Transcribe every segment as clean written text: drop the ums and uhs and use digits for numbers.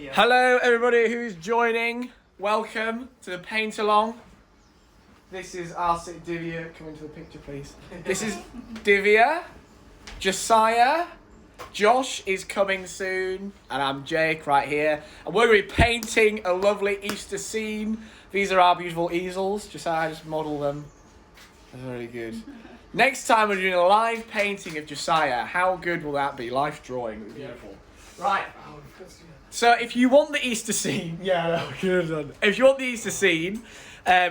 here. Hello everybody who's joining. Welcome to the paint along. This is our Diviya. Come into the picture please. This is Diviya, Josiah, Josh is coming soon, and I'm Jake right here. And we're going to be painting a lovely Easter scene. These are our beautiful easels. Josiah just modelled them. That's very good. Next time we're doing a live painting of Josiah. How good will that be? Live drawing. It'll be beautiful. Right. So if you want the Easter scene, good done. If you want the Easter scene,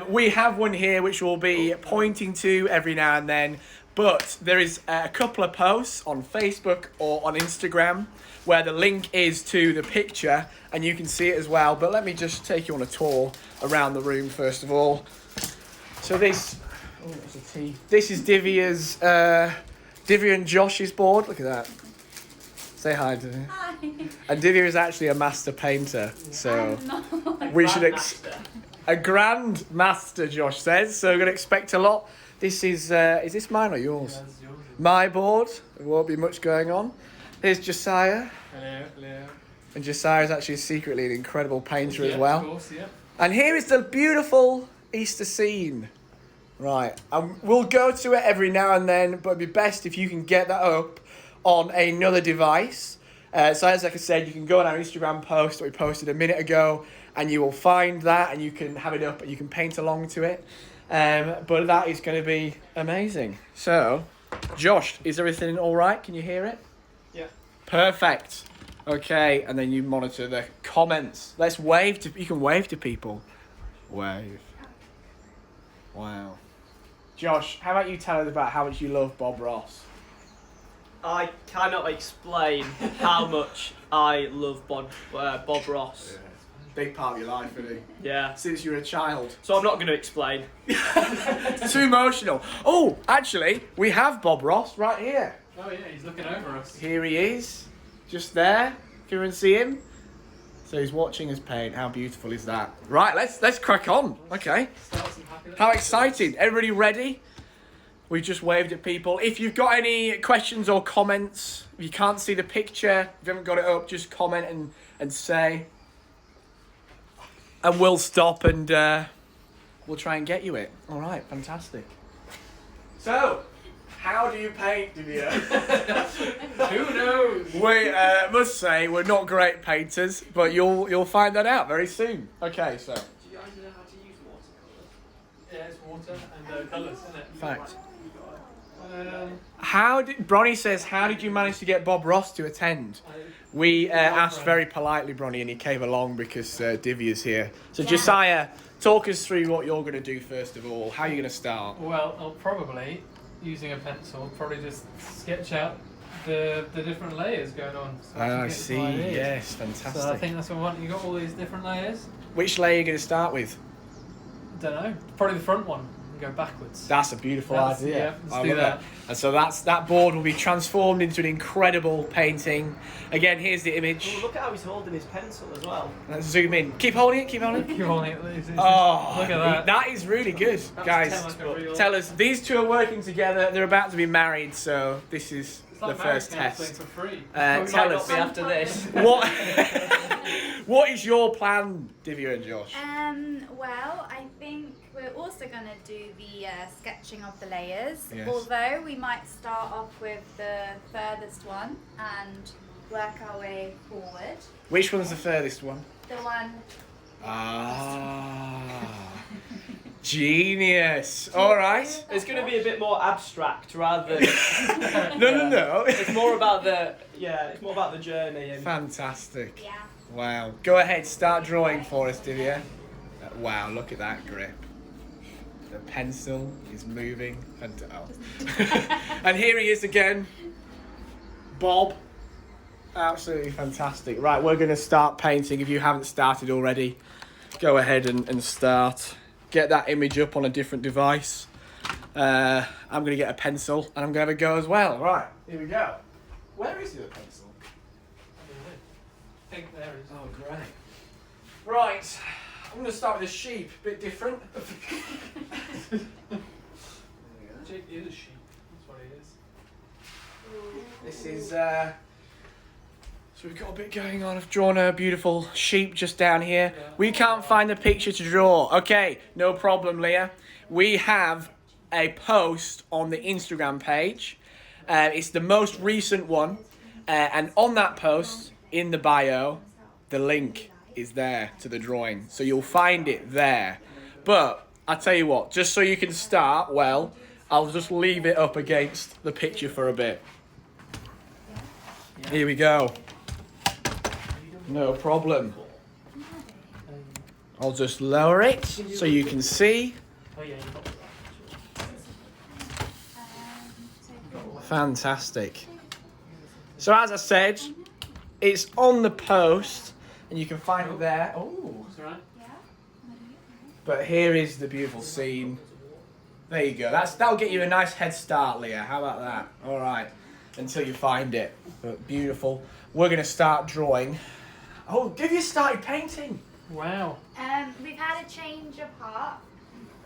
we have one here which we'll be pointing to every now and then. But there is a couple of posts on Facebook or on Instagram where the link is to the picture and you can see it as well. But let me just take you on a tour around the room first of all. So this, that's a T. This is Diviya's, Diviya and Josh's board. Look at that. Say hi, Diviya. Hi. And Diviya is actually a master painter, so we should a grand master, Josh says. So we're gonna expect a lot. This is this mine or yours? That's yours. My board. There won't be much going on. Here's Josiah. Hello. And Josiah is actually secretly an incredible painter as well. Of course, yeah. And here is the beautiful Easter scene. Right, we'll go to it every now and then, but it'd be best if you can get that up on another device. So as like I said, you can go on our Instagram post that we posted a minute ago, and you will find that, and you can have it up, and you can paint along to it. But that is going to be amazing. So, Josh, is everything all right? Can you hear it? Yeah. Perfect. Okay, and then you monitor the comments. Let's wave to. You can wave to people. Wave. Wow. Josh, how about you tell us about how much you love Bob Ross? I cannot explain how much I love Bob Ross. Big part of your life, really. Yeah. Since you were a child. So I'm not going to explain. Too emotional. Oh, actually, we have Bob Ross right here. Oh yeah, he's looking over us. Here he is, just there. Can you see him? So he's watching us paint. How beautiful is that? Right, let's crack on. Okay. Start some happy How exciting! Everybody ready? We just waved at people. If you've got any questions or comments, if you can't see the picture, if you haven't got it up, just comment and say. And we'll stop and we'll try and get you it. All right, fantastic. So, how do you paint, Diviya? Who knows? We must say we're not great painters, but you'll find that out very soon. Okay, so. Do you guys know how to use watercolour? Yeah, it's water and colours, isn't it? Fact. Um, Bronny says, how did you manage to get Bob Ross to attend? We asked very politely, Bronny, and he came along because Diviya's here. So Josiah, talk us through what you're going to do first of all. How are you going to start? well, I'll probably, using a pencil, just sketch out the different layers going on. So I get see, some ideas. yes, fantastic. So I think that's what I want. You got all these different layers? Which layer are you going to start with? Don't know. Probably the front one. And go backwards. That's a beautiful idea. Yeah, let's I do love that. it. And so that board will be transformed into an incredible painting. Again, here's the image. Oh, look at how he's holding his pencil as well. Let's zoom in. Keep holding it, keep holding it. You're holding it. Oh, look at that. That is really good, guys. like a real- Tell us, these two are working together. They're about to be married, so this is It's like the first marriage counselling test. for free. We Tell might not us, be after this. what what is your plan, Diviya and Josh? Well, I think we're also going to do the sketching of the layers. Yes. Although we might start off with the furthest one and work our way forward. Which one's the furthest one? The one. Ah, genius. All right. It's going to be a bit more abstract rather than... No. It's more about the journey. And Fantastic. Yeah. Wow. Go ahead, start drawing for us, Diviya. Wow, look at that grip. The pencil is moving. And, and here he is again. Bob. Absolutely fantastic. Right, we're going to start painting. If you haven't started already, go ahead and start. Get that image up on a different device. I'm going to get a pencil and I'm going to have a go as well. Right, here we go. Where is the pencil? I think there is. Oh, great. Right, I'm going to start with a sheep, a bit different. Jake is a sheep. That's what he is. This is So we've got a bit going on. I've drawn a beautiful sheep just down here. We can't find the picture to draw. Okay, no problem, Leah. We have a post on the Instagram page. It's the most recent one. And on that post, in the bio, the link is there to the drawing. So you'll find it there. But I tell you what, just so you can start, well, I'll just leave it up against the picture for a bit. Here we go. No problem. I'll just lower it so you can see. Fantastic. So as I said, it's on the post and you can find it there. Oh, but here is the beautiful scene. There you go. That'll get you a nice head start, Leah. How about that? All right. Until you find it. But beautiful. We're going to start drawing. Oh, Divya started painting. Wow. We've had a change of heart.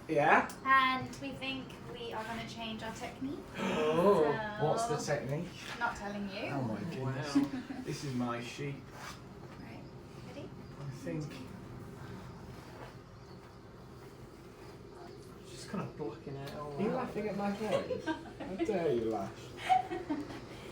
Yeah? And we think we are going to change our technique. Oh, So, what's the technique? Not telling you. Oh my goodness. Wow. This is my sheep. Right. Ready? I think. Just kind of blocking it all Are you out. laughing at my drawings? How dare you laugh?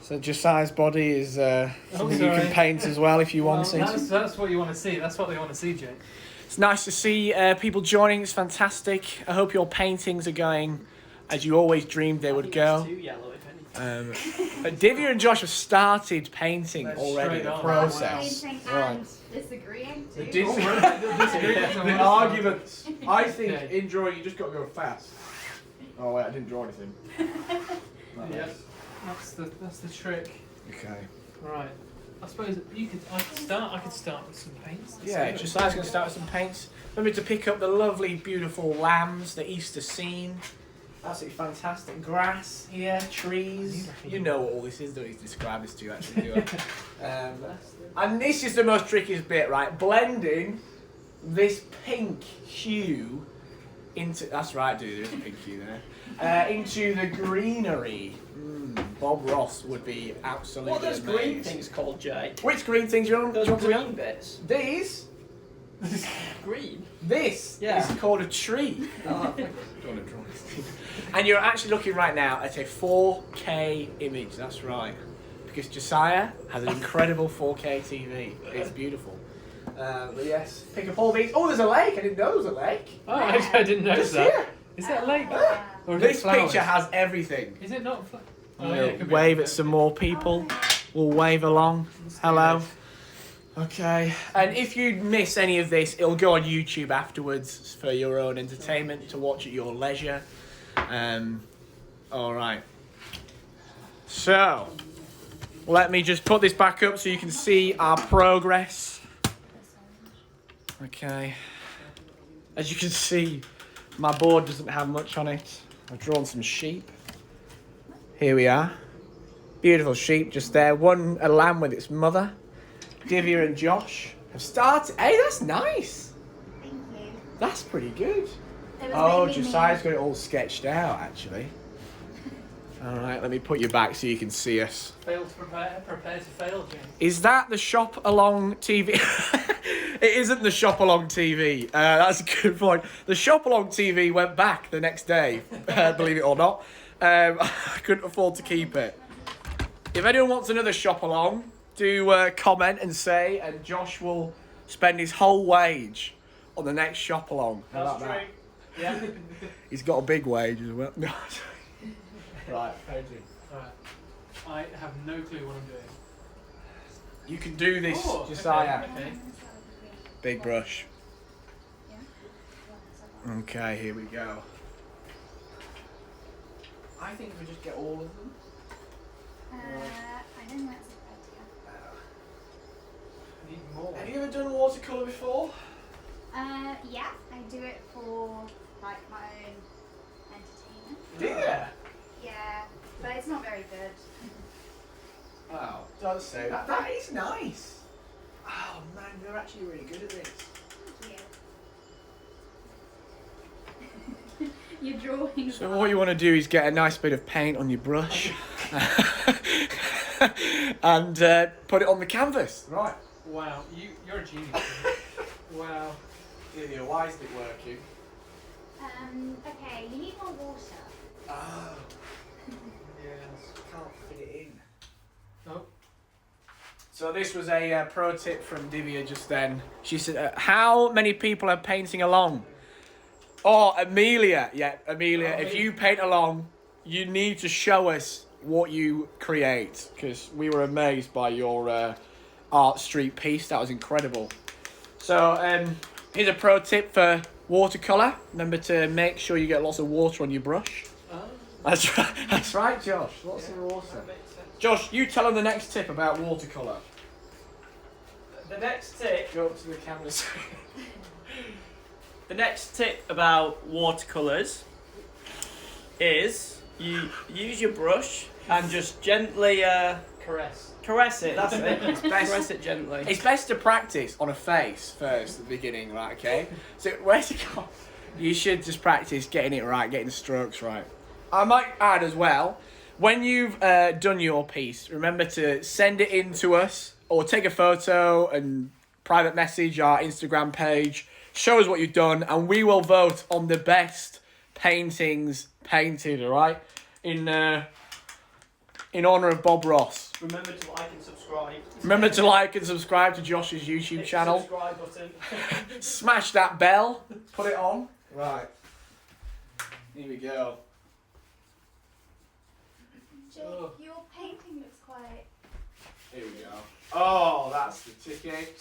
So Josiah's body is something you can sorry. paint as well if you want it. That's what you want to see. That's what they want to see, Jake. It's nice to see people joining. It's fantastic. I hope your paintings are going as you always dreamed they would go. Too yellow, if anything. Divya and Josh have started painting That's already. straight The on. process. Painting Right. and disagreeing too. The arguments. I think Okay. in drawing you just got to go fast. Oh wait, I didn't draw anything. Yeah, that's the trick. Okay. Right. I suppose I could start with some paints. Let's Yeah, see. Josiah's going to start with some paints. Remember to pick up the lovely, beautiful lambs, the Easter scene. Absolutely fantastic. Grass here, trees. You know what all this is, don't you? Describe this to you, actually, do I? And this is the most trickiest bit, right? Blending this pink hue into... That's right, dude, there is a pink hue there. Into the greenery. Bob Ross would be absolutely What are those amazed. green things called, Jay? Which green things you want? Those do you want to know? green bits. These? Green? This Yeah. is called a tree. Oh, And you're actually looking right now at a 4K image, that's right. Because Josiah has an incredible 4K TV. It's beautiful. But yes, pick up all these. Oh, there's a lake. I didn't know there was a lake. Oh, I didn't notice Just that. here. Is that a lake? Or is it This flowers? picture has everything. Is it not? We'll wave at some more people. We'll wave along. Hello. Okay. And if you miss any of this, it'll go on YouTube afterwards for your own entertainment to watch at your leisure. All right. So, let me just put this back up so you can see our progress. Okay. As you can see, my board doesn't have much on it. I've drawn some sheep. Here we are. Beautiful sheep just there. A lamb with its mother. Divya and Josh have started. Hey, that's nice. Thank you. That's pretty good. It was Oh, mainly me. Josiah's got it all sketched out, actually. All right, let me put you back so you can see us. Fail to prepare to fail, James. Is that the shop along TV? It isn't the shop along TV. That's a good point. The shop along TV went back the next day, believe it or not. I couldn't afford to keep it. If anyone wants another shop along, do comment and say, and Josh will spend his whole wage on the next shop along. How about that? Yeah. He's got a big wage as well. No. Right, painting. Alright. I have no clue what I'm doing. You can do this, Oh, Josiah. Okay. Big brush. Okay, here we go. I think if we just get all of them. I didn't know that's a good idea. Need more. Have you ever done watercolour before? Yeah, I do it for like my own entertainment. Do you? Yeah, but it's not very good. Oh, don't say that. That is nice. Oh man, you're actually really good at this. Thank you. Your drawing. So what you want to do is get a nice bit of paint on your brush. and put it on the canvas. Right. Wow, you're a genius. Wow. Diviya, why isn't it working? Okay, you need more water. Oh. Yes, can't fit it in. Nope. So this was a pro tip from Diviya just then. She said, how many people are painting along? Oh, Amelia. Yeah, Amelia, if you paint along, you need to show us what you create, because we were amazed by your art street piece. That was incredible. So here's a pro tip for watercolour. Remember to make sure you get lots of water on your brush. Oh. That's right, Josh. Lots of water. Josh, you tell them the next tip about watercolour. The next tip. Go up to the camera. The next tip about watercolours is you use your brush and just gently caress it. That's it. It's best, Caress it gently. it's best to practice on a face first at the beginning, right? Okay. So where's it gone? You should just practice getting it right, getting the strokes right. I might add as well, when you've done your piece, remember to send it in to us or take a photo and private message our Instagram page. Show us what you've done, and we will vote on the best paintings painted. All right, in honour of Bob Ross. Remember to like and subscribe. Remember to like and subscribe to Josh's YouTube Hit channel. the subscribe button. Smash that bell. Put it on. Right. Here we go. Jake, Oh. your painting looks quite... Here we go. Oh, that's the ticket.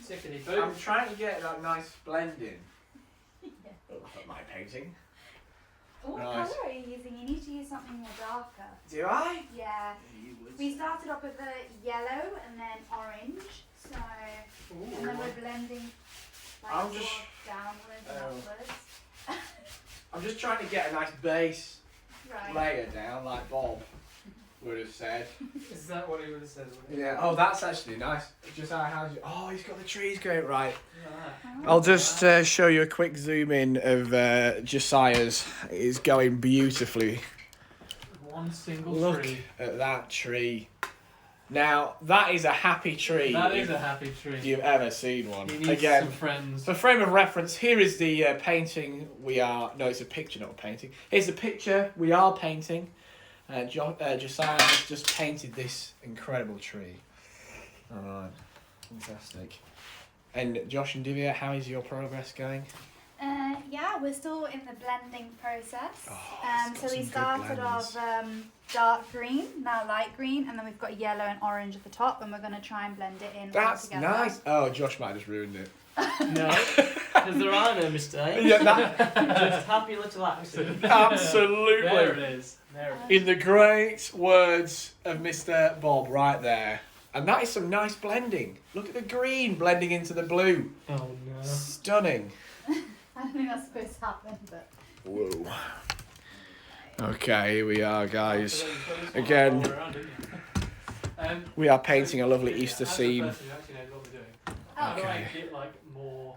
Tickety boo. I'm trying to get that nice blending. Oh, that's my painting. What Nice. colour are you using? You need to use something more darker. Do I? Yeah. We started off with a yellow and then orange, so... Ooh. And then we're blending like I'm sort just- of downwards and Oh. upwards. I'm just trying to get a nice base Right. layer down, like Bob would have said. Is that what he would have said? Yeah. Oh, that's actually nice. Josiah, how's you? Oh, he's got the trees going right. Ah. I'll just show you a quick zoom in of Josiah's. It's going beautifully. One single Look tree. at that tree. Now, that is a happy tree. That is a happy tree. If you've ever seen one. He needs Again, some friends. for frame of reference, here is the painting we are... No, it's a picture, not a painting. Here's the picture we are painting. Josiah has just painted this incredible tree. Alright, fantastic. And Josh and Diviya, how is your progress going? Yeah, we're still in the blending process. Oh, it's got So we some good started blends. off dark green, now light green, and then we've got yellow and orange at the top, and we're going to try and blend it in all That's together. nice. Oh, Josh might have just ruined it. No, because there are no mistakes. Yeah, that, Just happy little accidents. absolutely. There it is. There it is. In the great words of Mr. Bob, right there. And that is some nice blending. Look at the green blending into the blue. Oh no. Stunning. I don't think that's supposed to happen, but... Whoa. Okay, here we are, guys. So then you put this one Again. all the way around, didn't you? We are painting a lovely Easter as a scene. person who actually knows what we're doing, how do I Okay. get like more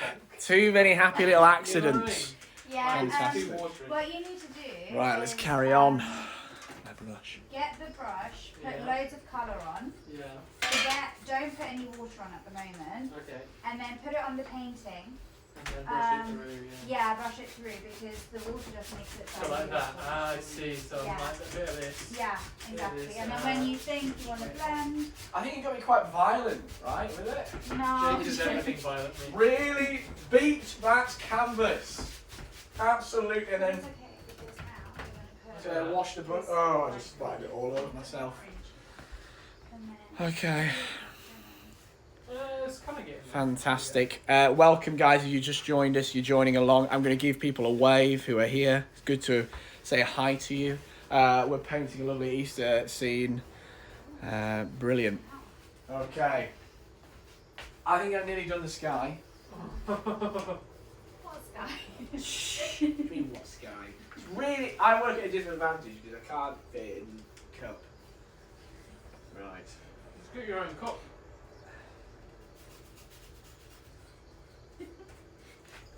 bulk? Too many happy little accidents. Yeah, Fantastic. what you need to do Right, let's is, carry on. My brush. get the brush, put Yeah. loads of colour on, Yeah. don't put any water on at the moment, Okay. and then put it on the painting. And then brush it through. Yeah. Yeah, brush it through because the water just makes it So like that. Ah, I see. So Yeah. like a bit of this. Yeah, exactly. is, And then when you think you want to blend, I think you got to be quite violent, right, with it? no. Changes everything violently. Really beat that canvas. Absolutely. And It's then okay because now we're going to put wash the brush. Oh, I just splattered it all over myself. and then Okay. It's kind of getting. Fantastic. Welcome, guys. If you just joined us, you're joining along. I'm going to give people a wave who are here. It's good to say hi to you. We're painting a lovely Easter scene. Brilliant. Okay. I think I've nearly done the sky. what's that? I mean, what sky? It's really, I work at a disadvantage because I can't fit it in the cup. Right. It's got your own cup.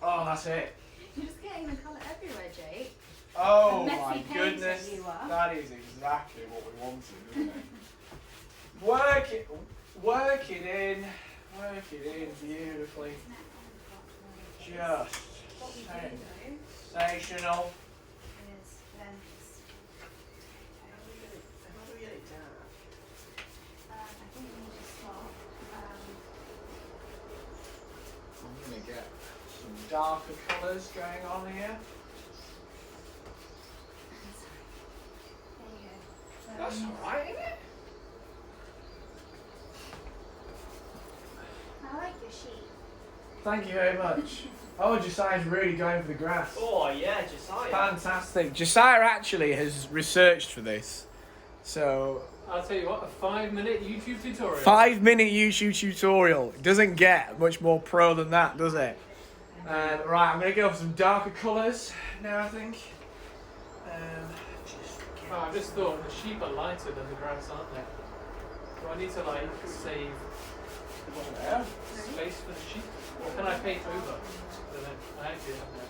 Oh, that's it. You're just getting the colour everywhere, Jake. Oh Messy my painter goodness. you are. That is exactly what we wanted, isn't it? Work it in beautifully. Just sensational. I'm going to get some darker colours going on here. That's alright, isn't it? I like your sheet. Thank you very much. Oh, Josiah's really going for the grass. Oh yeah, Josiah. Fantastic. Josiah actually has researched for this. So, I'll tell you what, a 5-minute YouTube tutorial. 5-minute YouTube tutorial. It doesn't get much more pro than that, does it? Right, I'm going to go for some darker colours now, I think. Oh, I just thought the sheep are lighter than the grass, aren't they? Do I need to like save space for the sheep? Or can I paint over? I don't know. I actually don't know.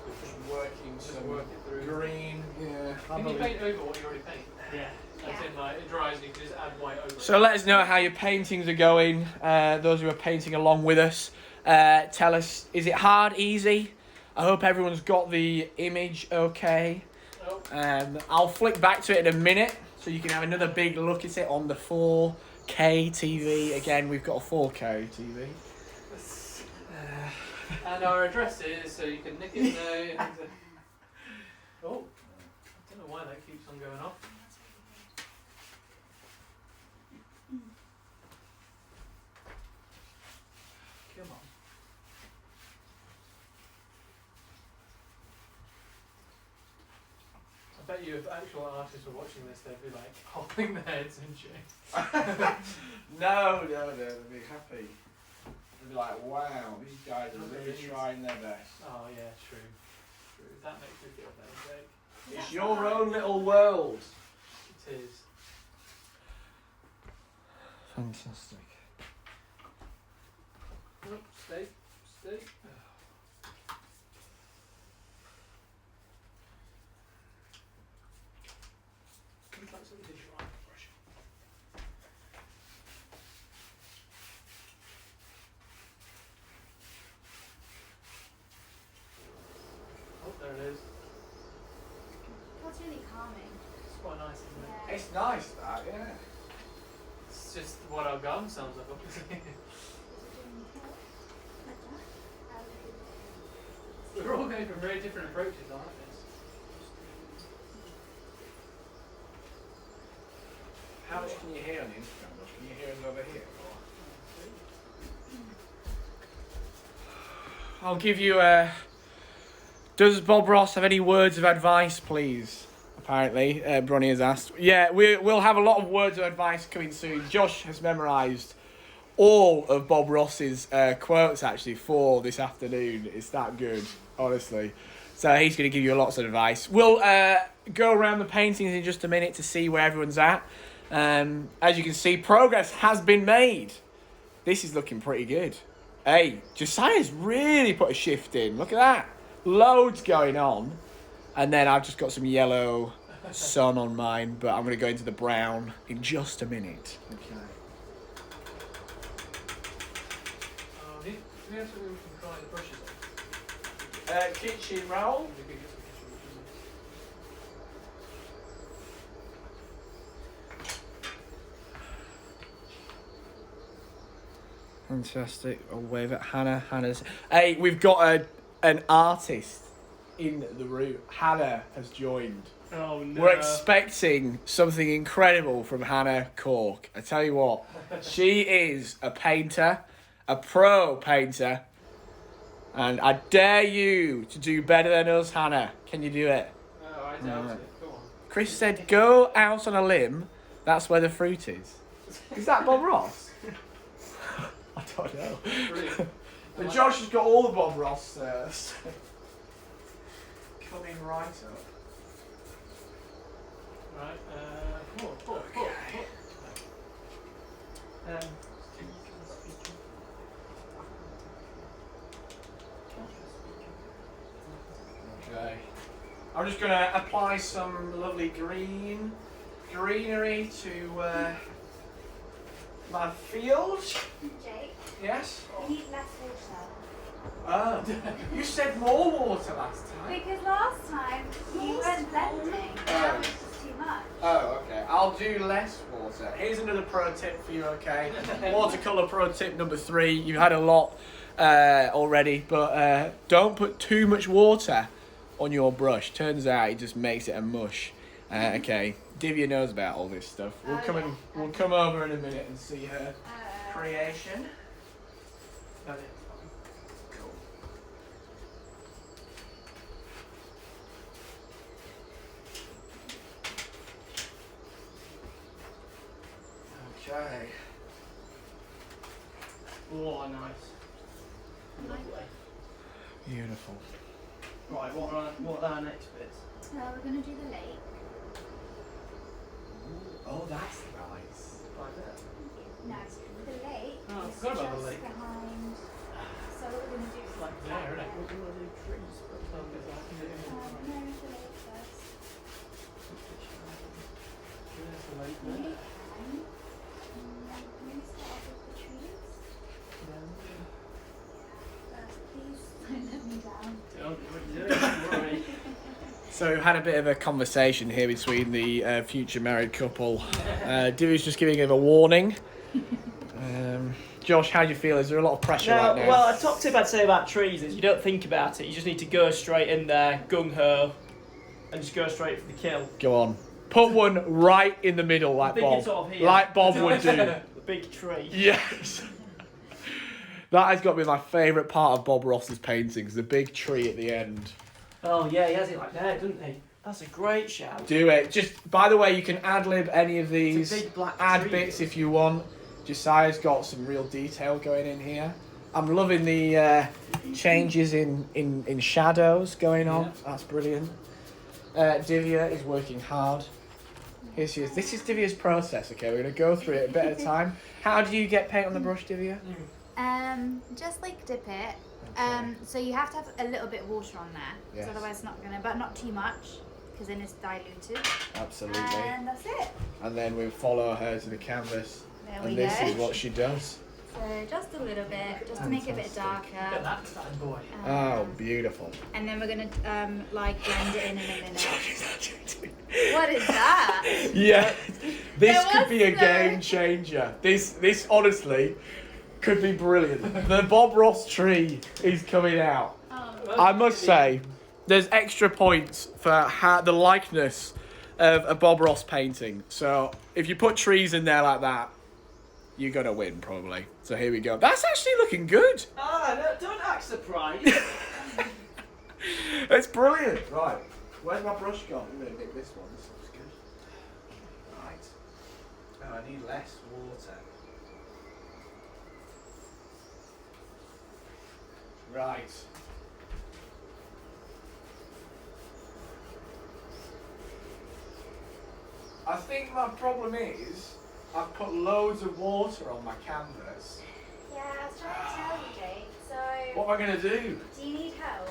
Just work it through. Green, yeah. Can you paint over what you already paint? Yeah. As in like it dries and you can just add white over So let us know how your paintings are going. Those who are painting along with us. Tell us, is it hard, easy? I hope everyone's got the image okay. I'll flick back to it in a minute so you can have another big look at it on the 4K TV. Again, we've got a 4K TV. And our address is so you can nick it there. Oh, I don't know why that keeps on going off. Come on. I bet you if actual artists were watching this, they'd be like holding their heads in shame. No, they'd be happy. They'd be like, wow, these guys are really trying their best. Oh yeah, true. That makes me feel better, Jake. It's your own little world. It is. Fantastic. Oh, stay. Oh, there it is. That's really calming. It's quite nice, isn't it? Yeah. It's nice, that, yeah. It's just what our garden sounds like, obviously. We're all going for very different approaches, aren't we? How much can you hear on the Instagram? Can you hear us over here? I'll give you a... Does Bob Ross have any words of advice, please? Apparently, Bronnie has asked. Yeah, we'll have a lot of words of advice coming soon. Josh has memorised all of Bob Ross's quotes, actually, for this afternoon. It's that good, honestly. So he's going to give you lots of advice. We'll go around the paintings in just a minute to see where everyone's at. As you can see, progress has been made. This is looking pretty good. Hey, Josiah's really put a shift in. Look at that. Loads going on. And then I've just got some yellow sun on mine, but I'm going to go into the brown in just a minute. Okay. Do we have something we can try the brushes on? Kitchen roll. Fantastic. I'll wave at Hannah. Hey, we've got an artist in the room. Hannah has joined. Oh no. We're expecting something incredible from Hannah Cork. I tell you what, she is a painter, a pro painter, and I dare you to do better than us, Hannah. Can you do it? Oh, I doubt it. Go on. Chris said, go out on a limb. That's where the fruit is. Is that Bob Ross? I don't know. Brilliant. But Josh has got all the Bob Ross coming right up. Right, Okay. I'm just going to apply some lovely greenery to my field. Jake, Yes. you need less water. Oh, you said more water last time. Because last time you weren't blending. That was just too much. Oh, okay. I'll do less water. Here's another pro tip for you, okay? Watercolour pro tip number 3. You've had a lot already, but don't put too much water on your brush. Turns out it just makes it a mush. Okay, Diviya knows about all this stuff. We'll come over in a minute and see her creation. Cool. Okay. Oh, nice. Lovely. Beautiful. Right, what are our next bits? We're going to do the lake. Oh, that's nice. Like that. No, the lake Oh, I is forgot about the just lake. behind. So what we're going to do is Like back there, isn't it? What do you want to do? Trees? No, the lake first. Maybe start off with the trees. Please don't let me down. Don't worry. So we've had a bit of a conversation here between the future married couple. Diviya's just giving him a warning. Josh, how do you feel? Is there a lot of pressure right now? Well, a top tip I'd say about trees is you don't think about it. You just need to go straight in there, gung-ho, and just go straight for the kill. Go on. Put one right in the middle like Thinking Bob. sort of here. Like Bob would do. The big tree. Yes. That has got to be my favourite part of Bob Ross's paintings, the big tree at the end. Oh yeah, he has it like that, doesn't he? That's a great shout. Do it. Just, by the way, you can ad-lib any of these. It's a big black add tree. bits if you want. Josiah's got some real detail going in here. I'm loving the changes in shadows going on. Yeah. That's brilliant. Diviya is working hard. Here she is. This is Diviya's process, okay? We're going to go through it a bit at a time. How do you get paint on the brush, Diviya? Just like dip it. So you have to have a little bit of water on there, Yes. because otherwise it's not gonna. But not too much, because then it's diluted. Absolutely. And that's it. And then we follow her to the canvas. There we And this go. is what she does. So just a little bit, just to make it a bit Look at darker. that bad boy. Oh, beautiful. And then we're gonna like blend it in a minute. What is that? Yeah, this There could was be a no- game changer. This honestly could be brilliant. The Bob Ross tree is coming out. Oh. I must say, there's extra points for the likeness of a Bob Ross painting. So if you put trees in there like that, you're gonna win probably. So here we go. That's actually looking good. Ah, no, don't act surprised. It's brilliant. Right, where's my brush gone? I'm gonna nick this one. This looks good. Right. Oh, I need less water. Right. I think my problem is I've put loads of water on my canvas. Yeah, I was trying to tell you, Jake. So, What am I going to do? do you need help?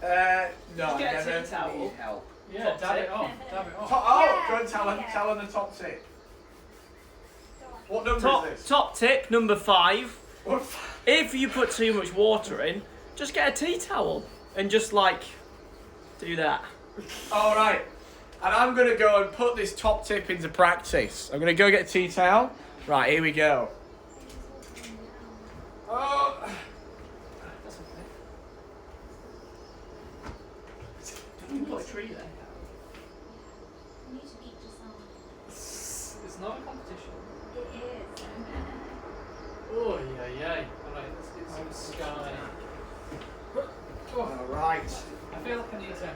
No, I Just get a never tea towel. need help. Yeah, Top dab tip. it off. Dab it off. Oh, Yeah, go and tell her, yeah. tell her the top tip. Go on. What number Top, is this? top tip number 5. What? If you put too much water in, just get a tea towel and just like do that. All right. And I'm going to go and put this top tip into practice. I'm going to go get a tea towel. Right, here we go. Oh. That's okay. Don't you put a tree there? You need to beat the song. It's not a competition. It is. Oh, yeah. Alright, let's get some sky. All right. I feel like I need to.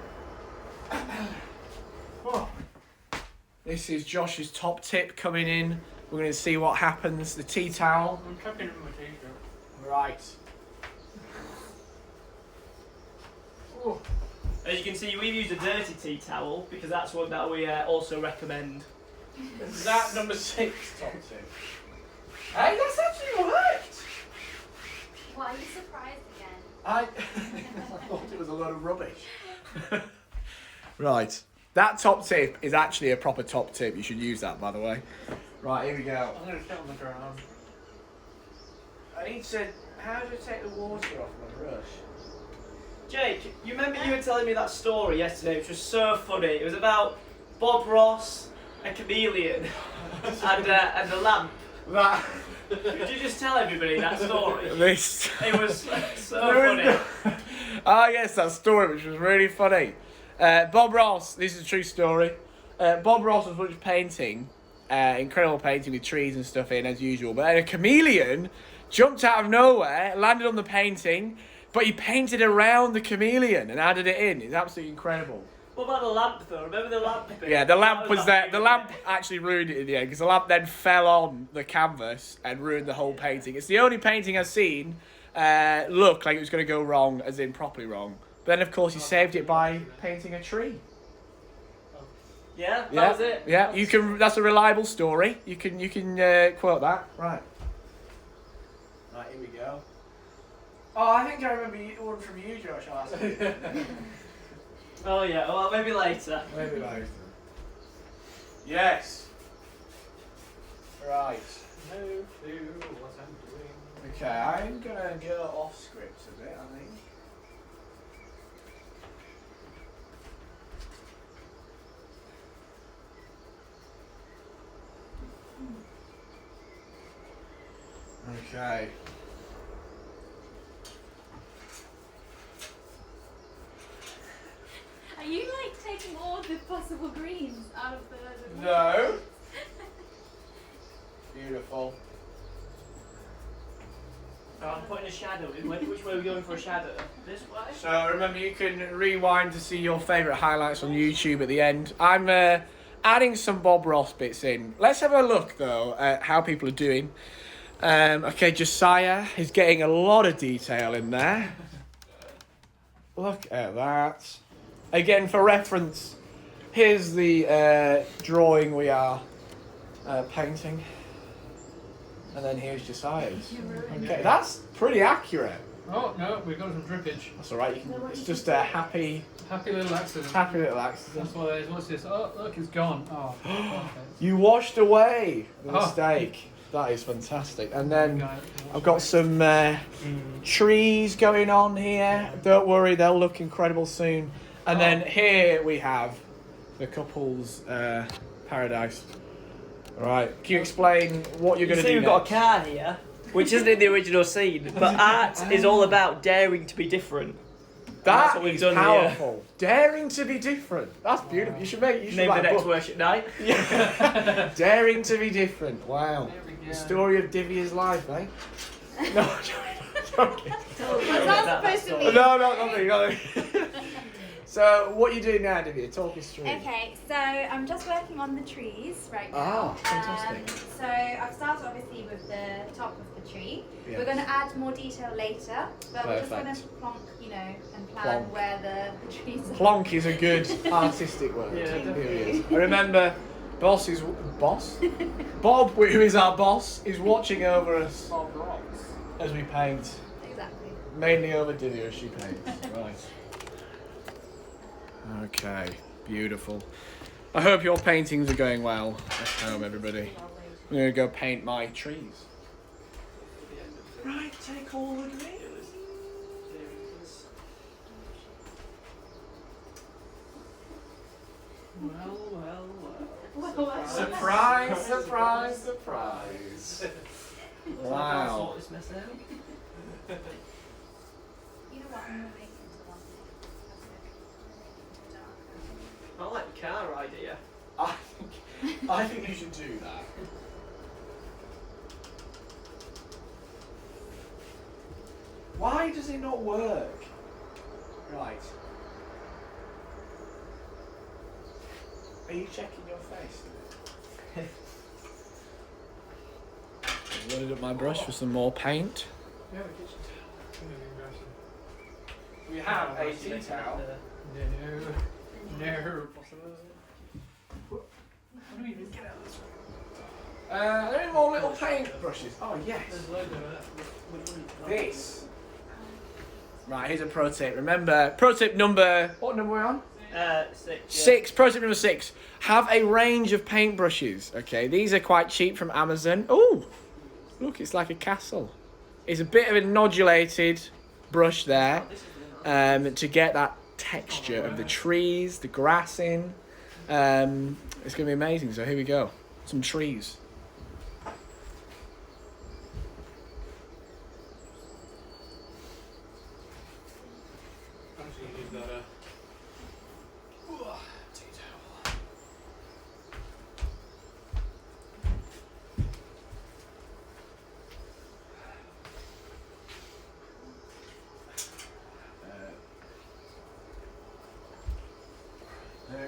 Oh. This is Josh's top tip coming in. We're going to see what happens. The tea towel. I'm cooking in my t-shirt. Right. Oh. As you can see, we've used a dirty tea towel because that's one that we also recommend. Is that number 6 top tip? Hey, that's actually worked. Why are you surprised again? I thought it was a load of rubbish. Right. That top tip is actually a proper top tip. You should use that, by the way. Right, here we go. I'm going to sit on the ground. I need to. How do I take the water off my brush? Jake, you remember you were telling me that story yesterday, which was so funny. It was about Bob Ross, a chameleon, and a lamp. That. Could you just tell everybody that story? This. It was so funny. Ah, yes, that story, which was really funny. Bob Ross, this is a true story. Bob Ross was once painting, incredible painting with trees and stuff in, as usual. But then a chameleon jumped out of nowhere, landed on the painting, but he painted around the chameleon and added it in. It's absolutely incredible. What about the lamp though? Remember the lamp bit? Yeah, the lamp was there. The lamp actually ruined it in the end, because the lamp then fell on the canvas and ruined the whole painting. It's the only painting I've seen look like it was going to go wrong, as in properly wrong. But then, of course, he saved it by painting a tree. Yeah, that was it. Yeah, you can. That's a reliable story. You can quote that. Right. Right, here we go. Oh, I think I remember one from you, Josh. Oh yeah, well maybe later. Maybe later. Yes. Right. No clue what I'm doing. Okay, I'm gonna go off script a bit, I think. Okay. Are you like taking all the possible greens out of the No. Beautiful. Oh, I'm putting a shadow in. Which way are we going for a shadow? This way? So remember, you can rewind to see your favourite highlights on YouTube at the end. I'm adding some Bob Ross bits in. Let's have a look though at how people are doing. Okay, Josiah is getting a lot of detail in there. Look at that. Again, for reference, here's the drawing we are painting. And then here's Josiah's. Okay, that's pretty accurate. Oh no, we've got some drippage. That's alright, it's just a happy Little accident. little accident. That's what it is. What's this? Oh, look, it's gone. Oh, perfect. You washed away the Oh. mistake. That is fantastic. And then I've got some trees going on here. Don't worry, they'll look incredible soon. And then here we have the couple's paradise. Right, can you explain what you're going to do We've got a car here, which isn't in the original scene, but art is all about daring to be different. That's what we've is done powerful. Daring to be different. That's beautiful. You should Name the write a next book. worship night. Yeah. Daring to be different. Wow. There we go. The story of Diviya's life, eh? No, I'm joking. What's that supposed to mean? No, nothing. So, what are you doing now, Diviya? Talk us through. Okay, so I'm just working on the trees right Ah, now. fantastic. So I've started obviously with the top of the tree. Yes. We're going to add more detail later, but we're just going to Perfect. plonk, and plan Plonk. where the trees are. Plonk is a good artistic word. Yeah, It definitely. really is. I remember Bob, who is our boss, is watching over us as we paint. Exactly. Mainly over Diviya as she paints. Right. Okay, beautiful. I hope your paintings are going well at home, everybody. I'm going to go paint my trees. Right, take all the greens. Well. Surprise, surprise, surprise. Wow. Sort this mess out. You know what? I'm going to make it into one. I like the car idea. I think you should do that. Why does it not work? Right. Are you checking your face? I've loaded up my brush for some more paint. Yeah, the kitchen towel. We have a tea towel. No. Are there any more little paint brushes? Oh yes. There's loads of it. This. Right, here's a pro tip. Remember, pro tip number... What number are we on? 6. Yeah. 6. Pro tip number 6. Have a range of paintbrushes. Okay, these are quite cheap from Amazon. Oh, look, it's like a castle. is a bit of a nodulated brush there to get that texture of the trees, the grass in. It's going to be amazing. So here we go. Some trees. Actually, you've got a tea towel.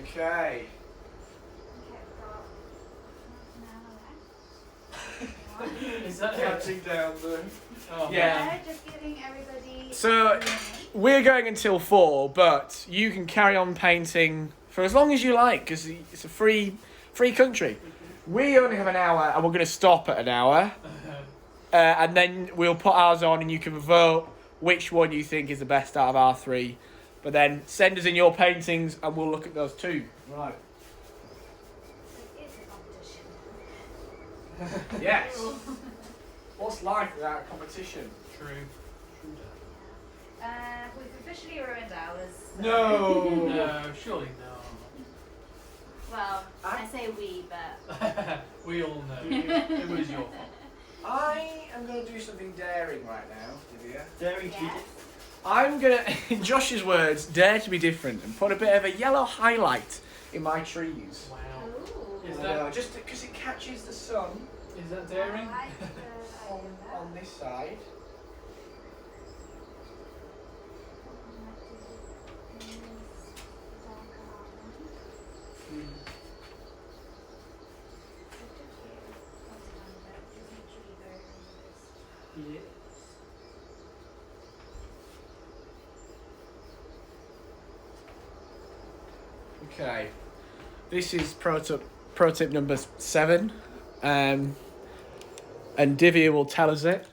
Okay. Is that Catching down the... Oh, Yeah. Just giving everybody. So we're going until 4, but you can carry on painting for as long as you like because it's a free country. We only have an hour and we're going to stop at an hour. And then we'll put ours on and you can vote which one you think is the best out of our 3. But then send us in your paintings and we'll look at those too. Right. It's a competition. Yes. What's life without a competition? True. We've officially ruined ours. So. No. No, surely no. Well, I say we, but. We all know. It was your fault. I am going to do something daring right now, Diviya. Daring to be Yes. I'm going to, in Josh's words, dare to be different and put a bit of a yellow highlight in my trees. Wow. Ooh. Is I that- know, just because it catches the sun Is that daring? I like the on, idea of that. on this side. Okay, this is pro tip number 7, and Diviya will tell us it.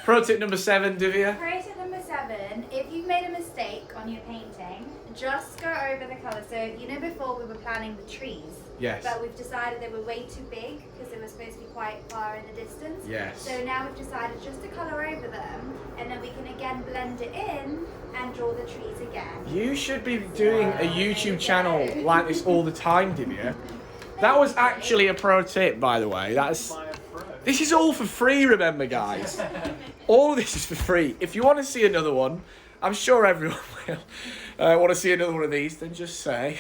Pro tip number 7, Diviya. Pro tip number 7, if you've made a mistake on your painting, just go over the colour. So, you know, before we were planning the trees, Yes. but we've decided they were way too big because they were supposed to be quite far in the distance. Yes. So now we've decided just to colour over them, and then we can again blend it in and draw the trees again. You should be doing a YouTube channel like this all the time, Diviya. That was actually a pro tip, by the way. This is all for free, remember, guys. All of this is for free. If you want to see another one, I'm sure everyone will want to see another one of these, then just say.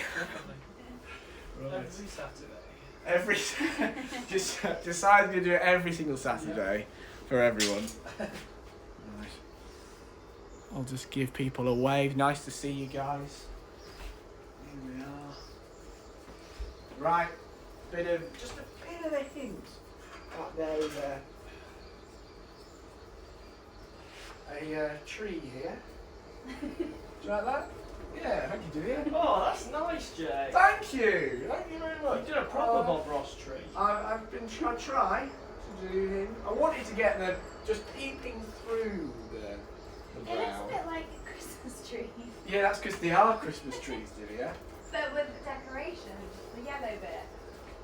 Every Saturday. Every just decide to do it every single Saturday for everyone. Right. I'll just give people a wave. Nice to see you guys. Here we are. Right, just a bit of a hint. Up there is a tree here. Do you like that? Yeah, thank you, Diviya. Oh, that's nice, Jay. Thank you very much. You did a proper Bob Ross tree. I've been trying to do him. I wanted to get the just peeping through the It looks a brow. bit like a Christmas tree, Yeah, that's because they are Christmas trees, Diviya. but with decoration, the yellow bit.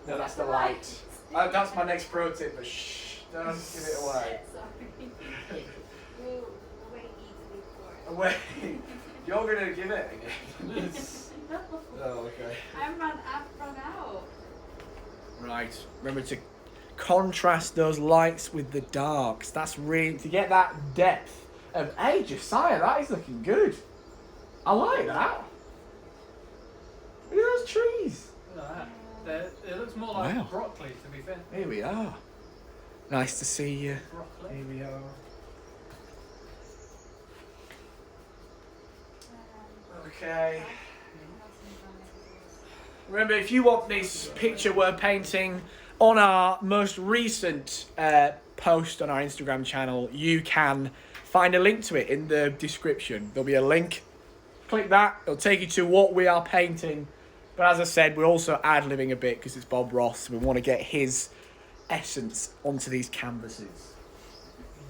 No, that's the light. That's my next pro tip, but shh, don't give it away. Sorry. We'll wait easily for it. Wait, you're gonna give it again. No, Oh, okay. I've run out. Right, remember to contrast those lights with the darks. That's really to get that depth. Hey, Josiah, that is looking good. I like that. Look at those trees. Look at that. It looks more like Wow. broccoli, to be fair. Here we are. Nice to see you. Broccoli. Here we are. Okay. Remember, if you want this picture we're painting on our most recent post on our Instagram channel, you can find a link to it in the description. There'll be a link. Click that. It'll take you to what we are painting. But as I said, we're also ad-libbing a bit because it's Bob Ross. We want to get his essence onto these canvases.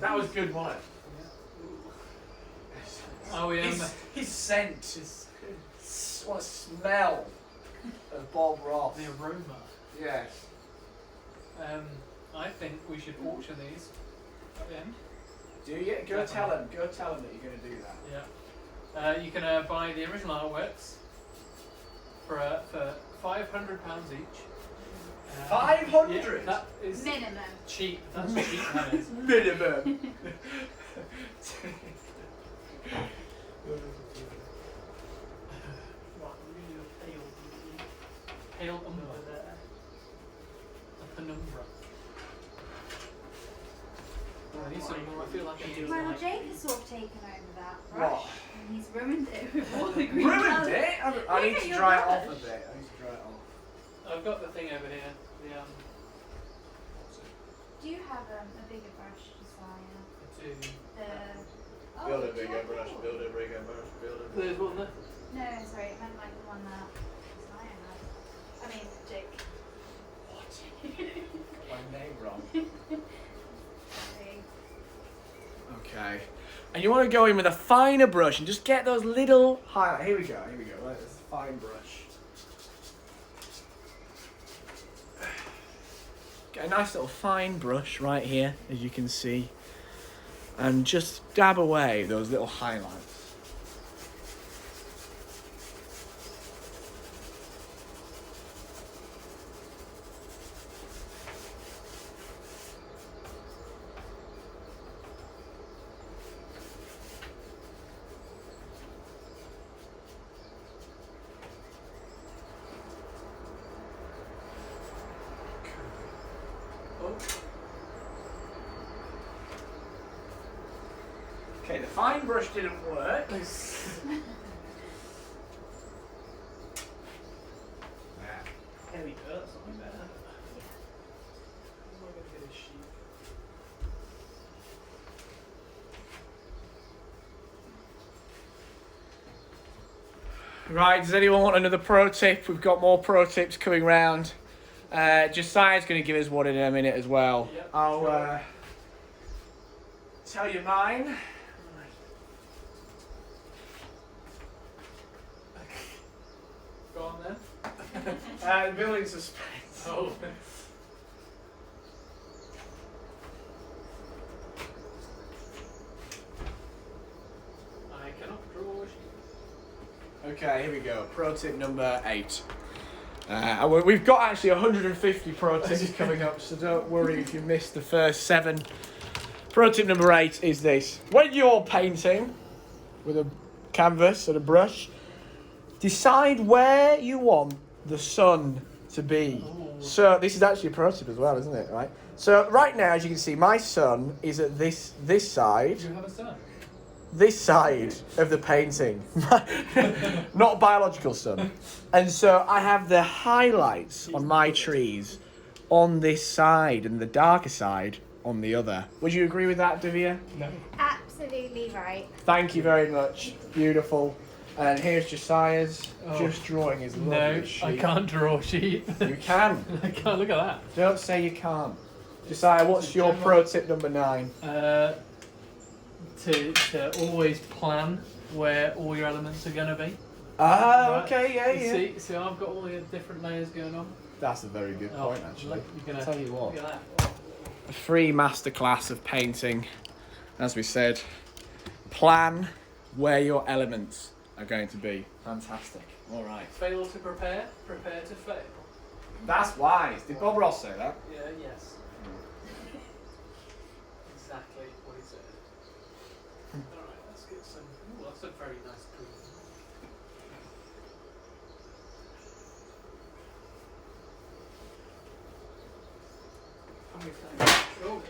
That was good, wasn't it? Oh, yeah. His scent is what a smell of Bob Ross. The aroma. Yes. I think we should auction these at the end. Do you? Go tell them. Go tell them that you're going to do that. Yeah. You can buy the original artworks for £500 each. 500. Yeah, that is Minimum. cheap. That's cheap. That is. Minimum. Pale umber there. A penumbra. I need some more. I feel like I do Well, like. Jake has sort of taken over that brush. What? And he's ruined it with all the green Ruined colours. it? I Look need at to your dry it off a brush. bit. I need to dry it off. I've got the thing over here. The Do you have a bigger brush, Josiah? the two. Build a do you bigger have brush. more? Build a bigger brush. Build a There's one there. No, sorry, I meant like the one that Josiah has. I mean, Jake. What? My name wrong. Sorry. Okay. And you want to go in with a finer brush and just get those little highlights. Here we go. Here we go. Right, this is a fine brush. Get a nice little fine brush right here, as you can see, and just dab away those little highlights. Okay, the fine brush didn't work. There we go. That's something better. I'm not gonna get a sheet. Right, does anyone want another pro tip? We've got more pro tips coming round. Josiah's going to give us one in a minute as well. Yep, I'll sure. tell you mine. Go on then. Building suspense. Oh. I cannot draw a sheet. Okay, here we go. Pro tip number 8. We've got actually 150 pro tips coming up, so don't worry if you missed the first 7. Pro tip number 8 is this. When you're painting with a canvas and a brush, decide where you want the sun to be. Ooh. So this is actually a pro tip as well, isn't it? Right. So right now, as you can see, my sun is at this side. Do you have a sun? This side of the painting, not biological sun. And so I have the highlights on my trees on this side and the darker side on the other. Would you agree with that, Diviya? No. Absolutely right. Thank you very much. Beautiful. And here's Josiah's just drawing his lovely No, sheet. I can't draw a sheet. You can. I can't. Look at that. Don't say you can't. Josiah, what's your pro tip number 9? To always plan where all your elements are going to be. Ah, Right. okay, yeah. See, I've got all the different layers going on. That's a very good point, actually. Look, you're gonna, Tell you what. Look at that. A free masterclass of painting. As we said, plan where your elements are going to be. Fantastic. All right. Fail to prepare, prepare to fail. That's wise. Did Bob Ross say that? Yeah, yes. Exactly what he said. Alright, let's get some. Ooh, that's a very nice green. Oh,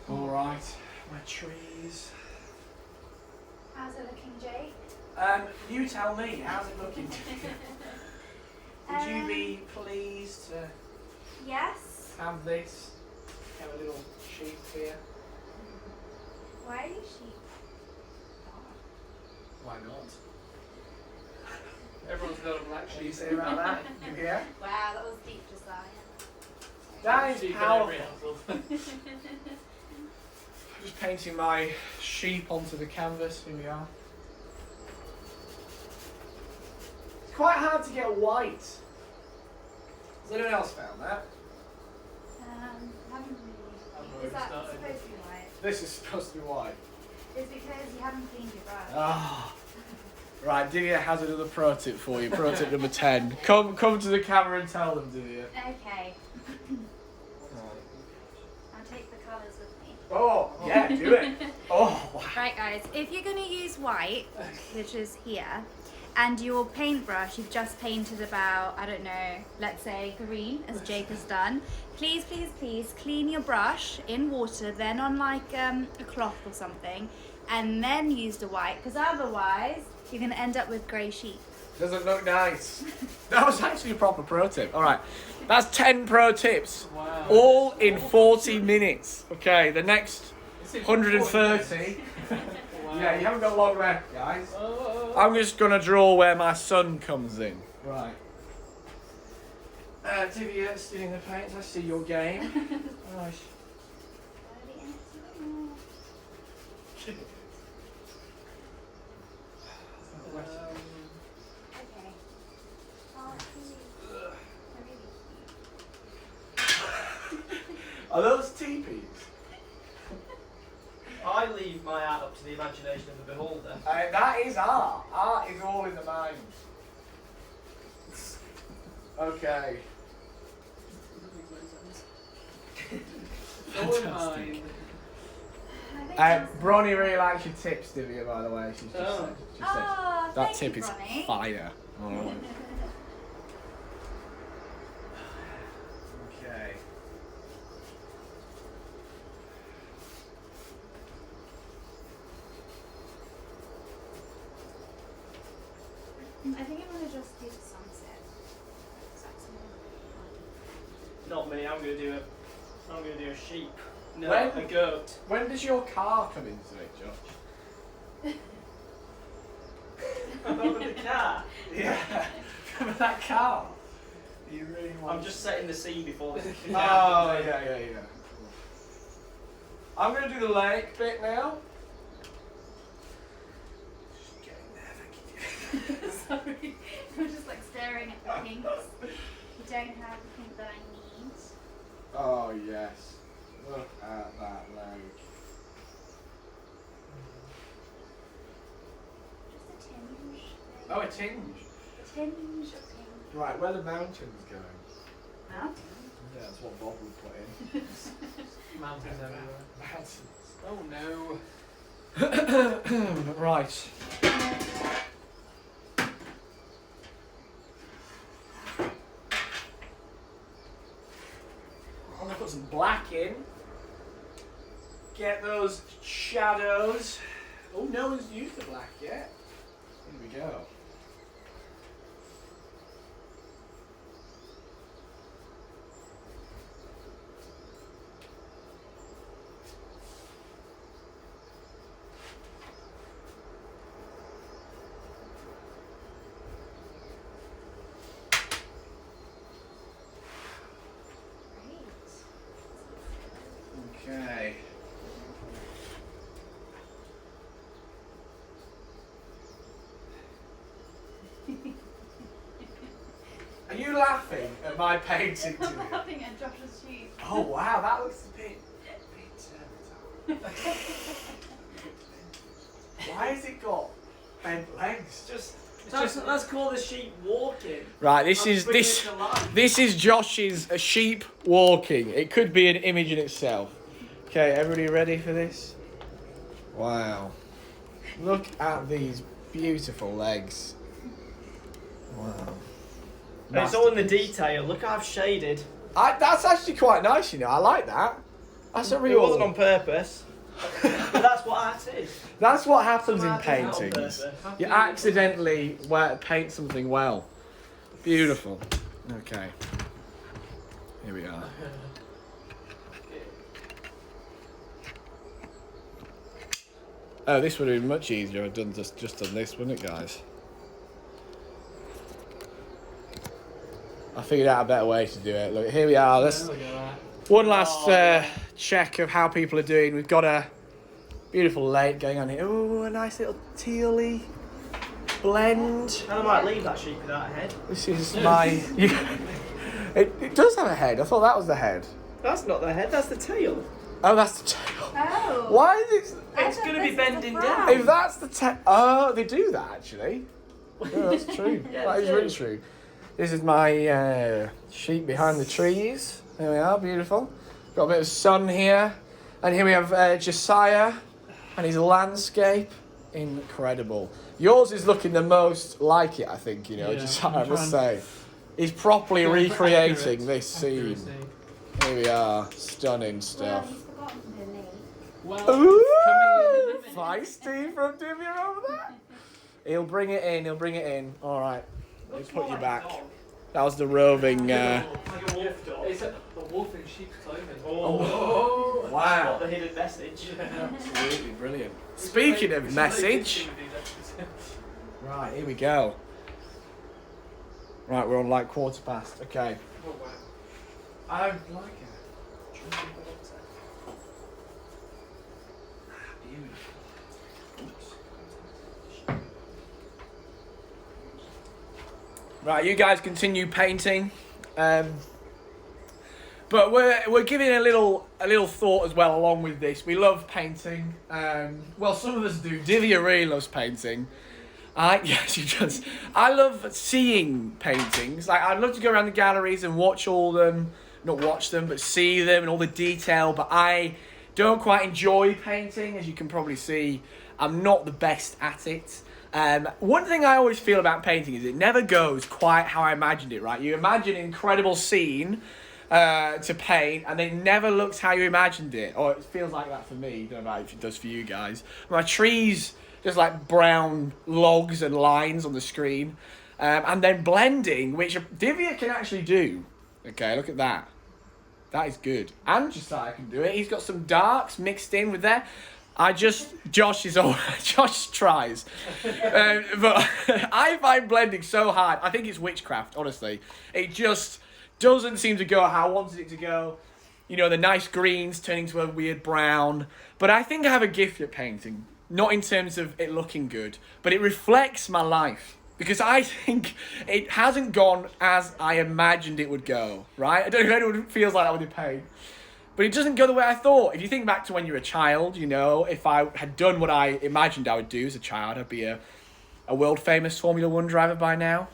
All right. My trees. How's it looking, Jake? You tell me. How's it looking? Would you be pleased to Yes. have this? Have a little sheet here. Why are you sheep? Why not? everyone's got a black What do you sheet. say about that? You hear? Wow, that was deep, Josiah. That is Sheep in powerful. every household. Just painting my sheep onto the canvas. Here we are. quite hard to get white. Has anyone else found that? Haven't really. Is that started. supposed to be white? This is supposed to be white. It's because you haven't cleaned your brush. Ah. Right, Diviya has another pro tip for you. Pro tip number 10. Come to the camera and tell them, Diviya. Okay. I'll take the colours with me. Oh, yeah, do it. Oh, wow. Right guys, if you're going to use white, which is here, and your paintbrush, you've just painted about, I don't know, let's say green, as Jake has done, please, please, please clean your brush in water, then on like a cloth or something, and then use the white, because otherwise you're going to end up with grey sheep. Doesn't look nice. That was actually a proper pro tip. All right, that's 10 pro tips, Wow. all in 40 minutes. Okay, the next It's in 130. Wow. Yeah, you haven't got long left, guys. Oh. I'm just gonna draw where my sun comes in. Right. Diviya, stealing the paints. I see your game. Nice. Okay. Are those teepees? I leave my art up to the imagination of the beholder. That is art. Art is all in the mind. Okay. All in mine. Bronnie really likes your tips, Diviya, by the way. She's just said. She said Oh, that thank tip you, is Bronnie. fire. Oh. Okay. I think I'm going to just do the sunset. Not me. I'm gonna do a sheep. No, When? a goat. When does your car come into it, Josh? Over the car. Yeah. Remember that car? You really want. I'm just setting the scene before this. Oh, yeah. I'm going to do the lake bit now. Just getting there, thank you. Sorry, I'm just like staring at the pinks. You don't have the pink that I need. Oh, yes. Look at that lake. Just a tinge. Oh, a tinge. A tinge of pink. Right, where the mountains going? Mountain. Yeah, that's what Bob would put in. Mountains everywhere. Mountains. Oh no. Right. I'm gonna put some black in. Get those shadows. Oh, no one's used the black yet. Here we go. Okay. Are you laughing at my painting to I'm me? laughing at Josh's sheep. Oh wow, that looks a bit Why has it got bent legs? Let's call the sheep walking. Right, I'm bringing it to life. this is Josh's a sheep walking. It could be an image in itself. Okay, everybody ready for this? Wow. Look at these beautiful legs. Wow. And it's all in the detail. Look how I've shaded. That's actually quite nice, you know. I like that. That's a real. It wasn't on purpose. But that's what art is. That's what happens Some in art isn't on paintings. purpose. You accidentally paint something well. Beautiful. Okay. Here we are. Oh, this would have been much easier. I'd done just done this, wouldn't it, guys? I figured out a better way to do it. Look, here we are. Let's There we go. one last check of how people are doing. We've got a beautiful lake going on here. Oh, a nice little tealy blend. And I might leave that sheep without a head. This is my... It does have a head. I thought that was the head. That's not the head, that's the tail. Oh, that's the tail. Oh. Why is it... It's going to be bending down. If that's the tail... Oh, they do that, actually. Oh, that's true. Yeah, That is really true. This is my sheep behind the trees. There we are, beautiful. Got a bit of sun here. And here we have Josiah and his landscape. Incredible. Yours is looking the most like it, I think, you know, Yeah, Josiah, I I'm must trying- say. He's properly Going for recreating accurate this scene. accuracy. Here we are. Stunning Well, stuff. he's forgotten the knee. Well, Ooh! it's coming in. Feisty from Diviya over there. He'll bring it in. All right. Let me put you back. That was the roving... Like a wolf dog. It's a wolf in sheep's clothing. Oh, wow. The hidden message. Absolutely brilliant. Speaking of message... Right, here we go. Right, we're on like past. Okay. I like it. Right, you guys continue painting, but we're giving a little thought as well along with this. We love painting. Well, some of us do. Diviya really loves painting. Yes, she does. I love seeing paintings. Like, I'd love to go around the galleries and watch all them, not watch them, but see them and all the detail. But I don't quite enjoy painting, as you can probably see. I'm not the best at it. One thing I always feel about painting is it never goes quite how I imagined it, right? You imagine an incredible scene to paint, and it never looks how you imagined it. Or it feels like that for me. Don't know if it does for you guys. My trees, just like brown logs and lines on the screen. And then blending, which Diviya can actually do. Okay, look at that. That is good. And Josiah can do it. He's got some darks mixed in with there. Josh tries. But I find blending so hard. I think it's witchcraft, honestly. It just doesn't seem to go how I wanted it to go. You know, the nice greens turning to a weird brown. But I think I have a gift at painting. Not in terms of it looking good, but it reflects my life. Because I think it hasn't gone as I imagined it would go, right? I don't know if anyone feels like that when they paint. But it doesn't go the way I thought. If you think back to when you were a child, you know, if I had done what I imagined I would do as a child, I'd be a world-famous Formula 1 driver by now.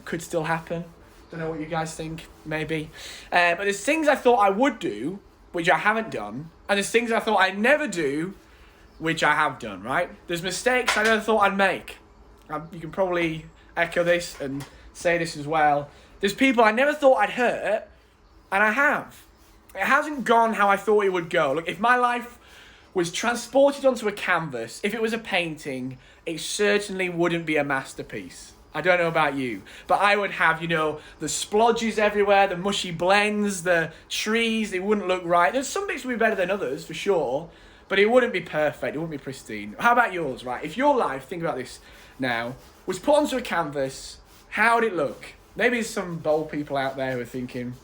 Could still happen. Don't know what you guys think, maybe. But there's things I thought I would do, which I haven't done. And there's things I thought I'd never do, which I have done, right? There's mistakes I never thought I'd make. You can probably echo this and say this as well. There's people I never thought I'd hurt, and I have. It hasn't gone how I thought it would go. Look, if my life was transported onto a canvas, if it was a painting, it certainly wouldn't be a masterpiece. I don't know about you, but I would have, you know, the splodges everywhere, the mushy blends, the trees, they wouldn't look right. There's some bits would be better than others, for sure, but it wouldn't be perfect, it wouldn't be pristine. How about yours, right? If your life, think about this now, was put onto a canvas, how would it look? Maybe there's some bold people out there who are thinking,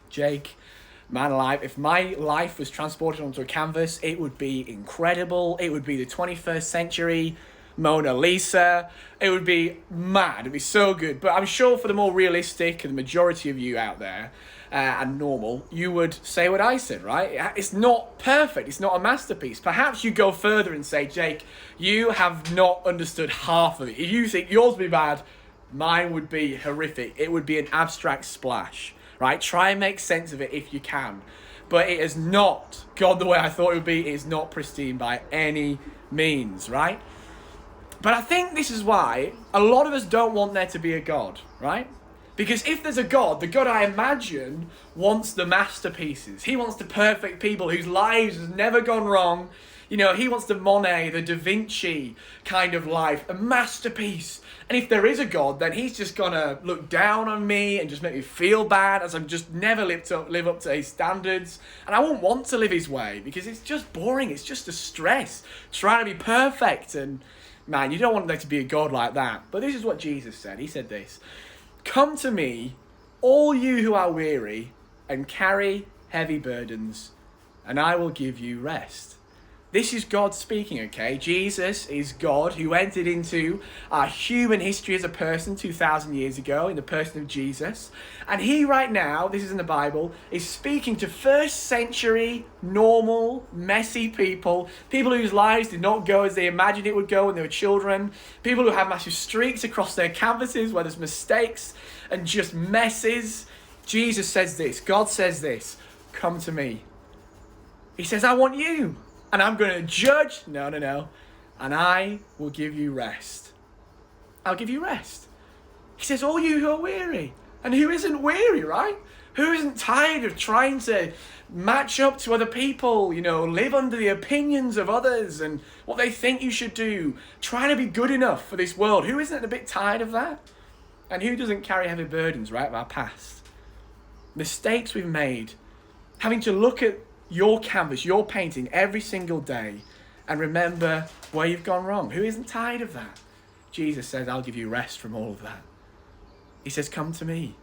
Jake, man alive, if my life was transported onto a canvas, it would be incredible. It would be the 21st century Mona Lisa. It would be mad. It'd be so good. But I'm sure for the more realistic and the majority of you out there, and normal, you would say what I said, right? It's not perfect. It's not a masterpiece. Perhaps you go further and say, Jake, you have not understood half of it. If you think yours would be bad, mine would be horrific. It would be an abstract splash. Right, try and make sense of it if you can. But it has not gone the way I thought it would be. It is not pristine by any means, right? But I think this is why a lot of us don't want there to be a God, right? Because if there's a God, the God I imagine wants the masterpieces. He wants the perfect people whose lives has never gone wrong. You know, he wants the Monet, the Da Vinci kind of life, a masterpiece. And if there is a God, then he's just gonna look down on me and just make me feel bad as I've just never live up to his standards. And I won't want to live his way because it's just boring. It's just a stress trying to be perfect. And man, you don't want there to be a God like that. But this is what Jesus said. He said this: "Come to me, all you who are weary and carry heavy burdens, and I will give you rest." This is God speaking, okay? Jesus is God who entered into our human history as a person 2,000 years ago in the person of Jesus. And he right now, this is in the Bible, is speaking to first century, normal, messy people whose lives did not go as they imagined it would go when they were children, people who have massive streaks across their canvases where there's mistakes and just messes. Jesus says this, God says this, come to me. He says, I want you. And I'm going to judge. No. And I will give you rest. I'll give you rest. He says, all you who are weary. And who isn't weary, right? Who isn't tired of trying to match up to other people, live under the opinions of others and what they think you should do, trying to be good enough for this world. Who isn't a bit tired of that? And who doesn't carry heavy burdens, right, of our past? Mistakes we've made. Having to look at your canvas, your painting every single day and remember where you've gone wrong. Who isn't tired of that? Jesus says, I'll give you rest from all of that. He says, come to me.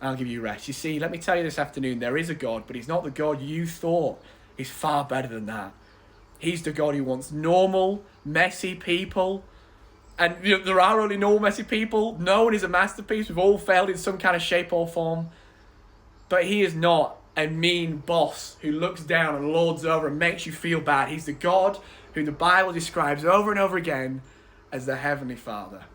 I'll give you rest. You see, let me tell you this afternoon, there is a God, but he's not the God you thought. He's far better than that. He's the God who wants normal, messy people. And there are only normal, messy people. No one is a masterpiece. We've all failed in some kind of shape or form. But he is not a mean boss who looks down and lords over and makes you feel bad. He's the God who the Bible describes over and over again as the Heavenly Father.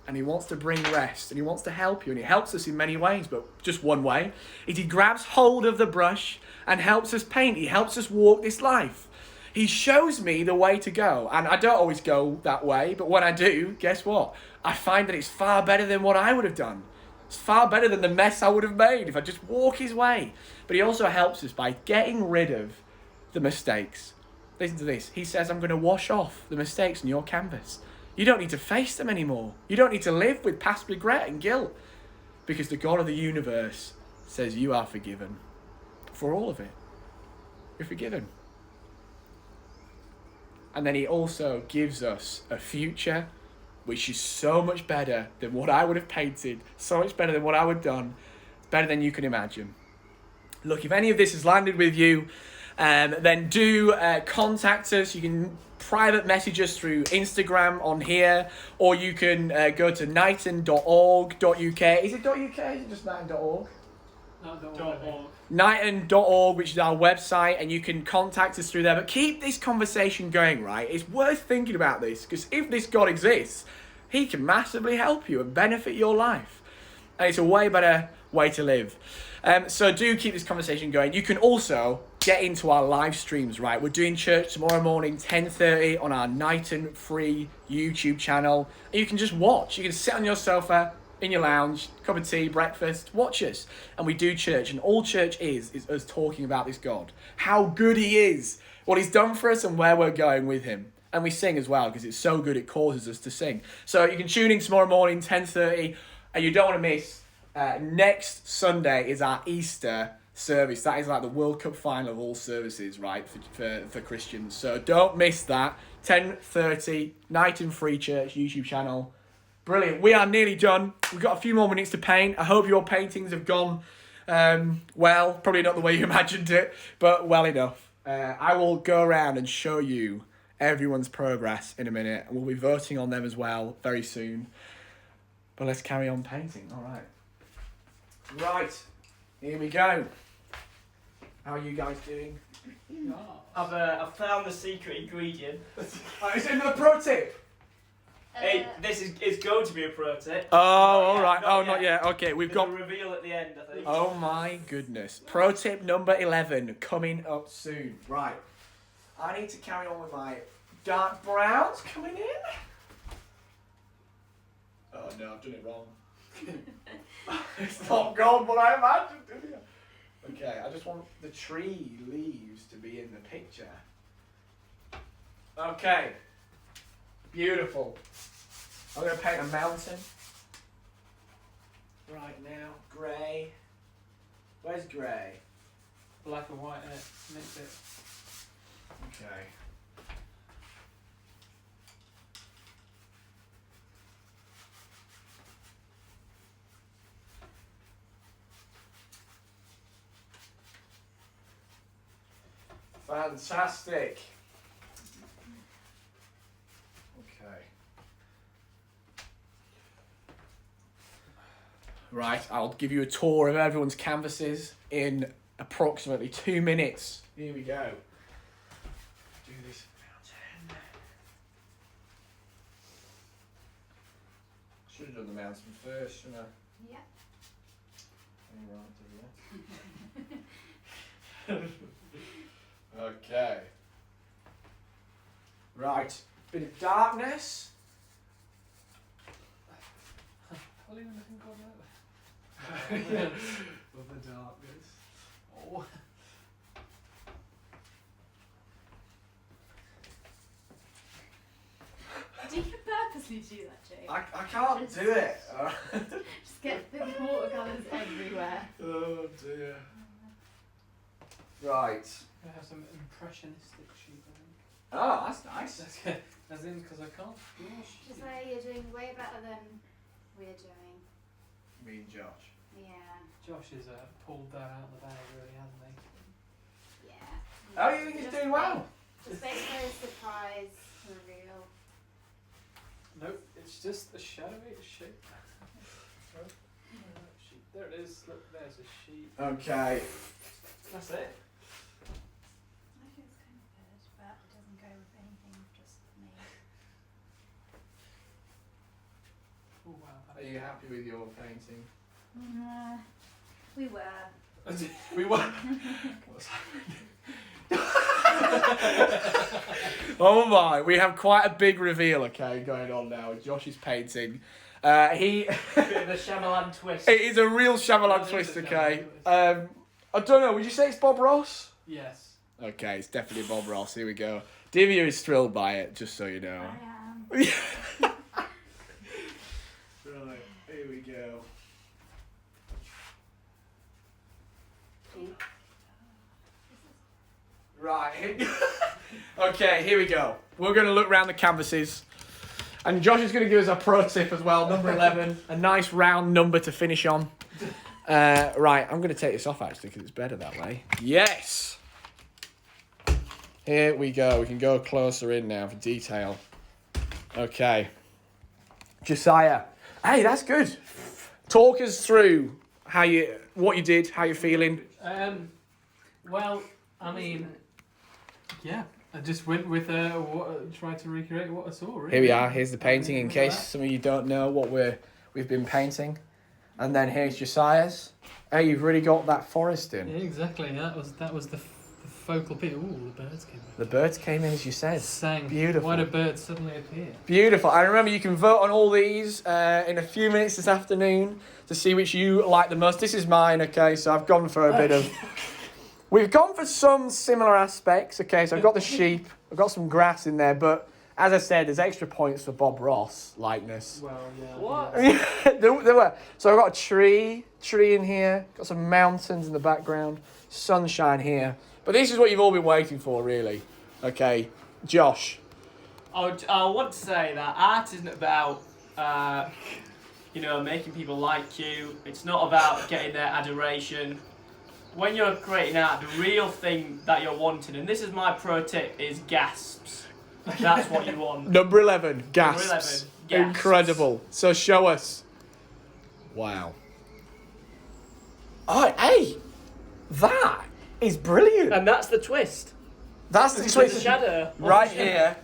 And he wants to bring rest and he wants to help you. And he helps us in many ways, but just one way is he grabs hold of the brush and helps us paint. He helps us walk this life. He shows me the way to go. And I don't always go that way, but when I do, guess what? I find that it's far better than what I would have done. It's far better than the mess I would have made if I just walk his way. But he also helps us by getting rid of the mistakes. Listen to this. He says, I'm going to wash off the mistakes on your canvas. You don't need to face them anymore. You don't need to live with past regret and guilt. Because the God of the universe says you are forgiven. For all of it. You're forgiven. And then he also gives us a future which is so much better than what I would have painted, so much better than what I would have done, better than you can imagine. Look, if any of this has landed with you, then do contact us. You can private message us through Instagram on here, or you can go to knighton.org.uk. Is it .uk? Is it just knighton.org? Knighton.org, which is our website, and you can contact us through there. But keep this conversation going, right? It's worth thinking about this, because if this God exists, he can massively help you and benefit your life. And it's a way better way to live. So do keep this conversation going. You can also get into our live streams, right? We're doing church tomorrow morning, 10:30 on our Knighton free YouTube channel. And you can just watch. You can sit on your sofa, in your lounge, cup of tea, breakfast, watch us. And we do church, and all church is us talking about this God. How good he is, what he's done for us, and where we're going with him. And we sing as well, because it's so good it causes us to sing. So you can tune in tomorrow morning, 10:30, and you don't want to miss, next Sunday is our Easter service. That is like the World Cup final of all services, right, for Christians. So don't miss that, 10:30, Knighton Free Church YouTube channel. Brilliant. We are nearly done. We've got a few more minutes to paint. I hope your paintings have gone well. Probably not the way you imagined it, but well enough. I will go around and show you everyone's progress in a minute. And we'll be voting on them as well very soon. But let's carry on painting. All right. Right. Here we go. How are you guys doing? I've found the secret ingredient. It's in the pro tip. This is going to be a pro tip. Oh, all right. Not yet. Okay, we've There's got a reveal at the end, I think. Oh my goodness. Pro tip number 11 coming up soon. Right. I need to carry on with my dark browns coming in. Oh no, I've done it wrong. It's not gone what I imagined, did you? Okay, I just want the tree leaves to be in the picture. Okay. Beautiful. I'm going to paint a mountain. Right now, grey. Where's grey? Black and white, mix it. Okay. Fantastic. Right, I'll give you a tour of everyone's canvases in approximately 2 minutes. Here we go. Do this mountain. Should have done the mountain first, shouldn't I? Yeah. Okay. Right, bit of darkness. What are you looking for now? Of the darkness. Oh. Do you purposely do that, Jake? I can't do it. Just get the watercolours everywhere. Oh dear. Right. I have some impressionistic sheep, I think. Oh, that's nice. That's good. As in, because I can't draw sheep. Josiah, you're doing way better than we're doing. Me and Josh. Yeah. Josh has pulled that out of the bag, really, hasn't he? Yeah. Oh, you think he's doing well? Just wait for a surprise reveal. Nope, it's just a shadowy shape. Sheep. There it is. Look, there's a sheep. Okay. That's it. I think it's kind of good, but it doesn't go with anything I've just made. Oh wow. Are you happy with your painting? We were. We were. What's Oh my, we have quite a big reveal, okay, going on now with Josh's painting. He Bit of a Shyamalan twist. It is a real Shyamalan It is twist, a okay. Shyamalan twist. I don't know, would you say it's Bob Ross? Yes. Okay, it's definitely Bob Ross, here we go. Diviya is thrilled by it, just so you know. I am. Right, here we go. Right. Okay, here we go. We're going to look around the canvases. And Josh is going to give us a pro tip as well, number 11. A nice round number to finish on. Right, I'm going to take this off actually because it's better that way. Yes! Here we go. We can go closer in now for detail. Okay. Josiah. Hey, that's good. Talk us through what you did, how you're feeling. Well, I mean, yeah, I just went with tried to recreate what I saw. Really. Here we are. Here's the painting in case some of you don't know what we've been painting. And then here's Josiah's. Hey, you've really got that forest in. Yeah, exactly. That was the focal point. Ooh, the birds came in. The birds came in, as you said. Sang. Beautiful. Why do birds suddenly appear? Beautiful. I remember you can vote on all these in a few minutes this afternoon to see which you like the most. This is mine, okay, so I've gone for a bit of... We've gone for some similar aspects, okay, so I've got the sheep, I've got some grass in there, but as I said, there's extra points for Bob Ross likeness. Well, yeah. What? there were. So I've got a tree in here, got some mountains in the background, sunshine here. But this is what you've all been waiting for, really. Okay, Josh. I want to say that art isn't about, making people like you. It's not about getting their adoration. When you're creating art, the real thing that you're wanting, and this is my pro tip, is gasps. That's what you want. Number 11, gasps. Number 11, gasps. Incredible. So show us. Wow. Oh, hey, that is brilliant. And that's the twist. That's the It's twist. the shadow. Right here,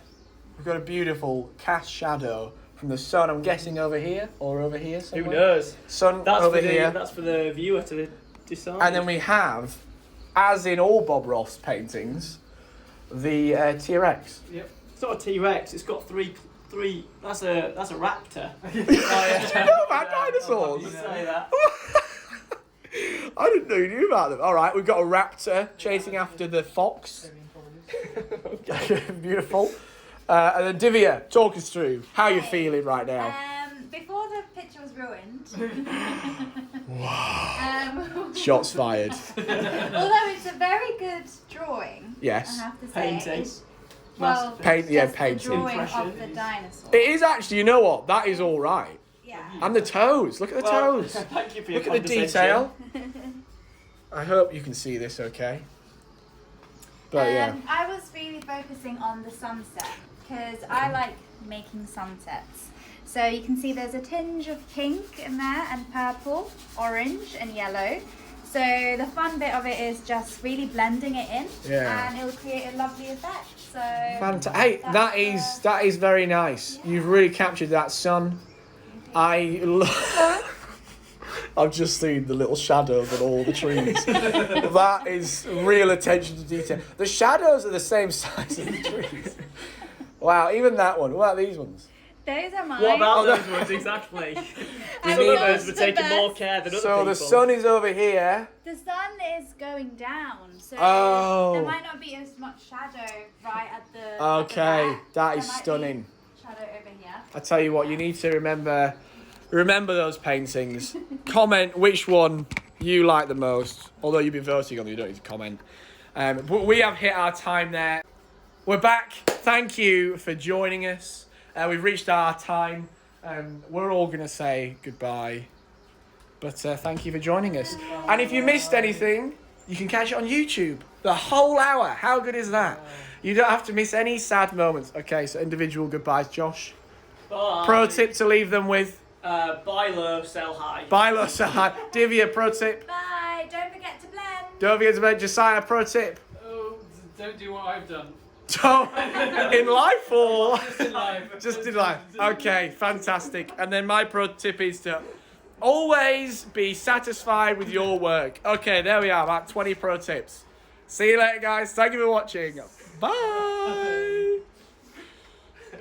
we've got a beautiful cast shadow from the sun. I'm guessing over here or over here somewhere. Who knows? Sun That's over for here. That's for the viewer to decide. And then we have, as in all Bob Ross paintings, the T-Rex. Yep. It's not a T-Rex. It's got three. That's a raptor. Do you know about dinosaurs? You say that. I didn't know you knew about them. All right, we've got a raptor chasing after the fox. Beautiful. And then Diviya, talk us through how you're feeling right now. Before the picture was ruined. Shots fired. Although it's a very good drawing. Yes. I have to say. Painting. Well, Painting. just the Painting. drawing of Impression the is- dinosaur. It is actually, you know what? That is all right. Yeah. And the toes. Look at the toes. Thank you for your Look at the detail. I hope you can see this okay. But yeah. I was really focusing on the sunset because I like making sunsets. So you can see there's a tinge of pink in there, and purple, orange, and yellow. So the fun bit of it is just really blending it in, and it will create a lovely effect. So fantastic. Hey, that is very nice. Yeah. You've really captured that sun. I've just seen the little shadows on all the trees. That is real attention to detail. The shadows are the same size as the trees. Wow, even that one. What about these ones? those are mine. What about those ones exactly? I Some of love those were the taking more best. care than other So people. the sun is over here. The sun is going down, so Oh. there might not be as much shadow right at the. Okay, at the that back. is There might stunning. be shadow over here. I tell you what, you need to remember those paintings. Comment which one you like the most. Although you've been voting on them, you don't need to comment. But we have hit our time there. We're back. Thank you for joining us. We've reached our time. We're all going to say goodbye. But thank you for joining us. And if you missed anything, you can catch it on YouTube. The whole hour. How good is that? You don't have to miss any sad moments. Okay, so individual goodbyes. Josh, Bye. pro tip to leave them with. Buy low, sell high. Bye, Josiah. Divya, pro tip. Bye. Don't forget to blend. Don't forget to mention Josiah, pro tip. Oh, don't do what I've done. Don't, in life or? Just in life. Just in life. Okay, fantastic. And then my pro tip is to always be satisfied with your work. Okay, there we are, about 20 pro tips. See you later, guys. Thank you for watching. Bye.